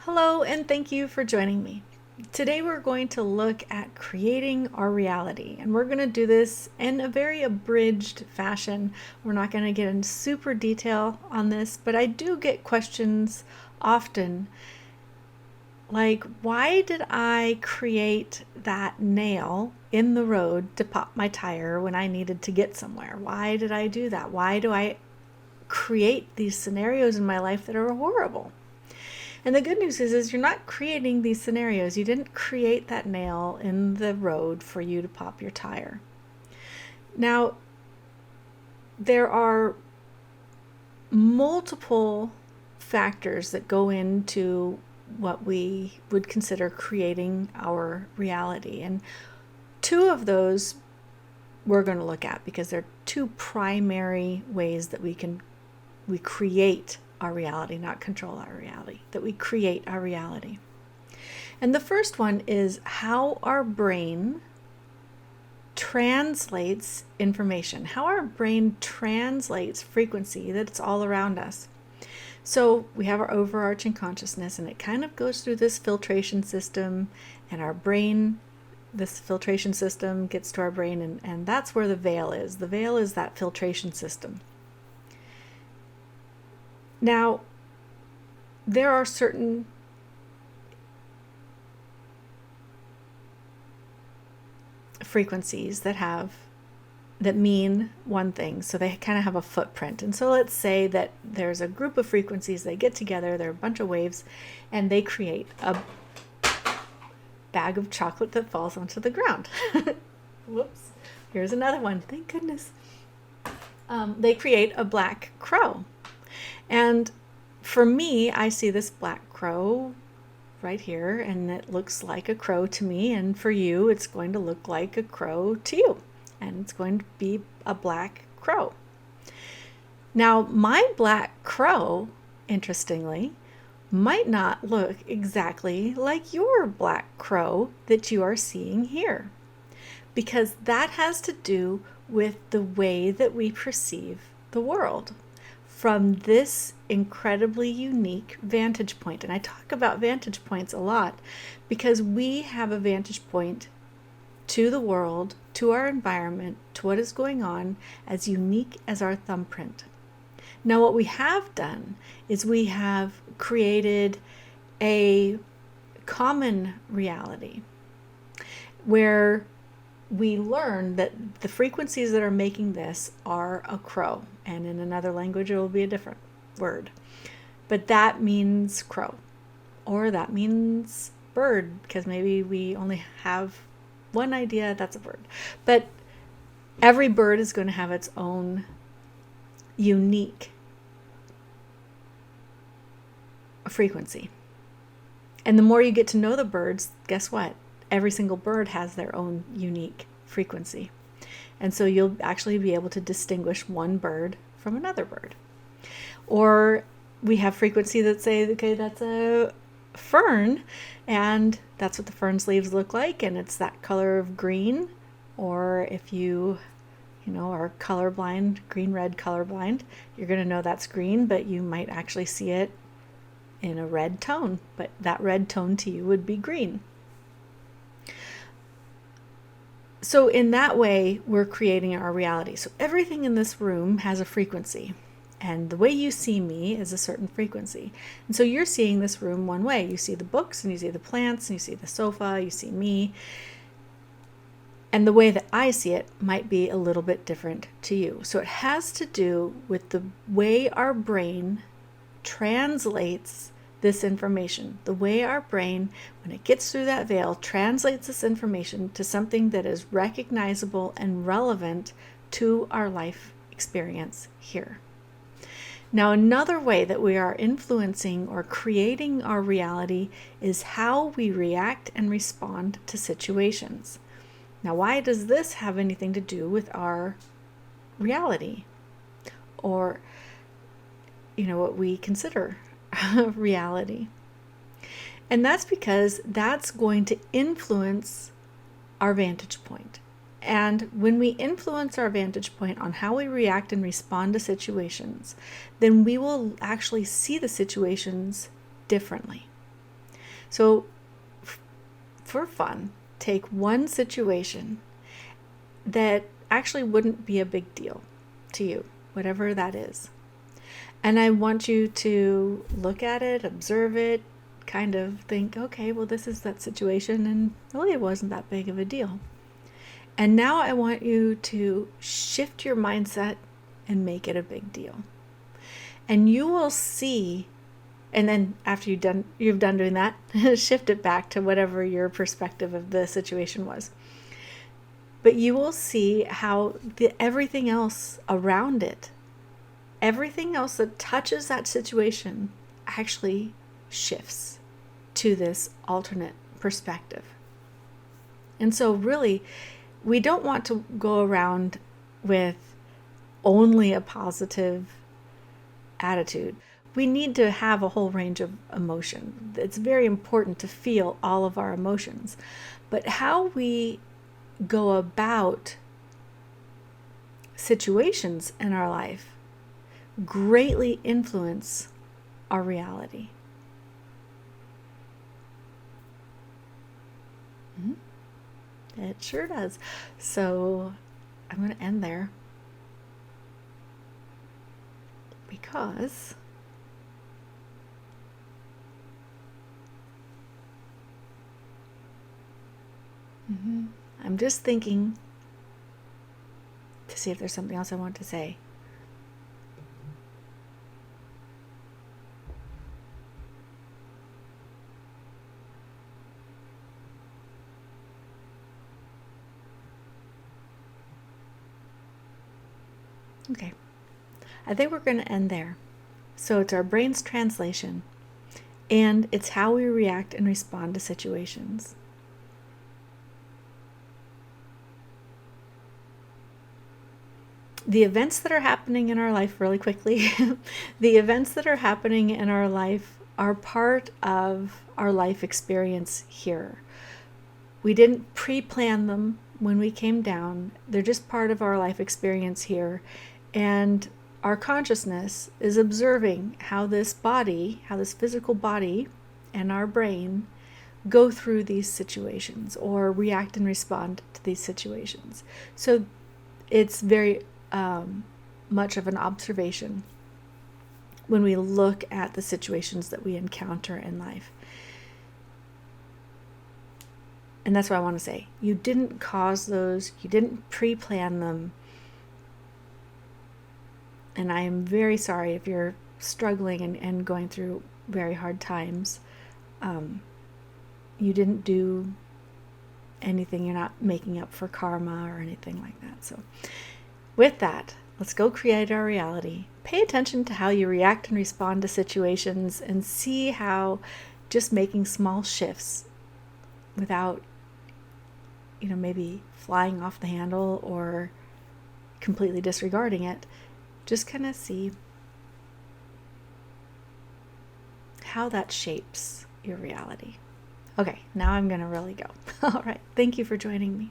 Hello, and thank you for joining me. Today we're going to look at creating our reality, and we're going to do this in a very abridged fashion. We're not going to get into super detail on this, but I do get questions often like, why did I create that nail in the road to pop my tire when I needed to get somewhere? Why did I do that? Why do I create these scenarios in my life that are horrible? And the good news is you're not creating these scenarios. You didn't create that nail in the road for you to pop your tire. Now, there are multiple factors that go into what we would consider creating our reality. And two of those we're going to look at because they're two primary ways that we create our reality, not control our reality, that we create our reality. And the first one is how our brain translates information, how our brain translates frequency that's all around us. So we have our overarching consciousness, and it kind of goes through this filtration system, and our brain, this filtration system gets to our brain, and that's where the veil is. The veil is that filtration system. Now, there are certain frequencies that mean one thing, so they kind of have a footprint. And so let's say that there's a group of frequencies, they get together, they're a bunch of waves, and they create a bag of chocolate that falls onto the ground. Whoops, here's another one, thank goodness. They create a black crow. And for me, I see this black crow right here, and it looks like a crow to me. And for you, it's going to look like a crow to you. And it's going to be a black crow. Now, my black crow, interestingly, might not look exactly like your black crow that you are seeing here, because that has to do with the way that we perceive the world from this incredibly unique vantage point. And I talk about vantage points a lot because we have a vantage point to the world, to our environment, to what is going on, as unique as our thumbprint. Now, what we have done is we have created a common reality where we learn that the frequencies that are making this are a crow, and in another language it will be a different word, but that means crow, or that means bird, because maybe we only have one idea that's a bird. But every bird is going to have its own unique frequency, and the more you get to know the birds, guess what? Every single bird has their own unique frequency. And so you'll actually be able to distinguish one bird from another bird. Or we have frequency that say, okay, that's a fern, and that's what the fern's leaves look like, and it's that color of green. Or if you are colorblind, green-red colorblind, you're going to know that's green, but you might actually see it in a red tone, but that red tone to you would be green. So in that way, we're creating our reality. So everything in this room has a frequency, and the way you see me is a certain frequency. And so you're seeing this room one way. You see the books, and you see the plants, and you see the sofa, you see me. And the way that I see it might be a little bit different to you. So it has to do with the way our brain translates this information, the way our brain, when it gets through that veil, translates this information to something that is recognizable and relevant to our life experience here. Now, another way that we are influencing or creating our reality is how we react and respond to situations. Now, why does this have anything to do with our reality, or what we consider reality? And that's because that's going to influence our vantage point. And when we influence our vantage point on how we react and respond to situations, then we will actually see the situations differently. So, for fun, take one situation that actually wouldn't be a big deal to you, whatever that is. And I want you to look at it, observe it, kind of think, okay, well, this is that situation, and really it wasn't that big of a deal. And now I want you to shift your mindset and make it a big deal. And you will see, and then after you've done doing that, shift it back to whatever your perspective of the situation was. But you will see how everything else around it, everything else that touches that situation actually shifts to this alternate perspective. And so really, we don't want to go around with only a positive attitude. We need to have a whole range of emotion. It's very important to feel all of our emotions. But how we go about situations in our life greatly influence our reality. It sure does. So I'm going to end there because I'm just thinking to see if there's something else I want to say. Okay, I think we're going to end there. So it's our brain's translation, and it's how we react and respond to situations. The events that are happening in our life, really quickly, the events that are happening in our life are part of our life experience here. We didn't pre-plan them when we came down. They're just part of our life experience here. And our consciousness is observing how this body, how this physical body and our brain go through these situations or react and respond to these situations. So it's very much of an observation when we look at the situations that we encounter in life. And that's what I want to say. You didn't cause those. You didn't pre-plan them. And I am very sorry if you're struggling and going through very hard times. You didn't do anything. You're not making up for karma or anything like that. So with that, let's go create our reality. Pay attention to how you react and respond to situations and see how just making small shifts without, maybe flying off the handle or completely disregarding it, just kind of see how that shapes your reality. Okay, now I'm going to really go. All right. Thank you for joining me.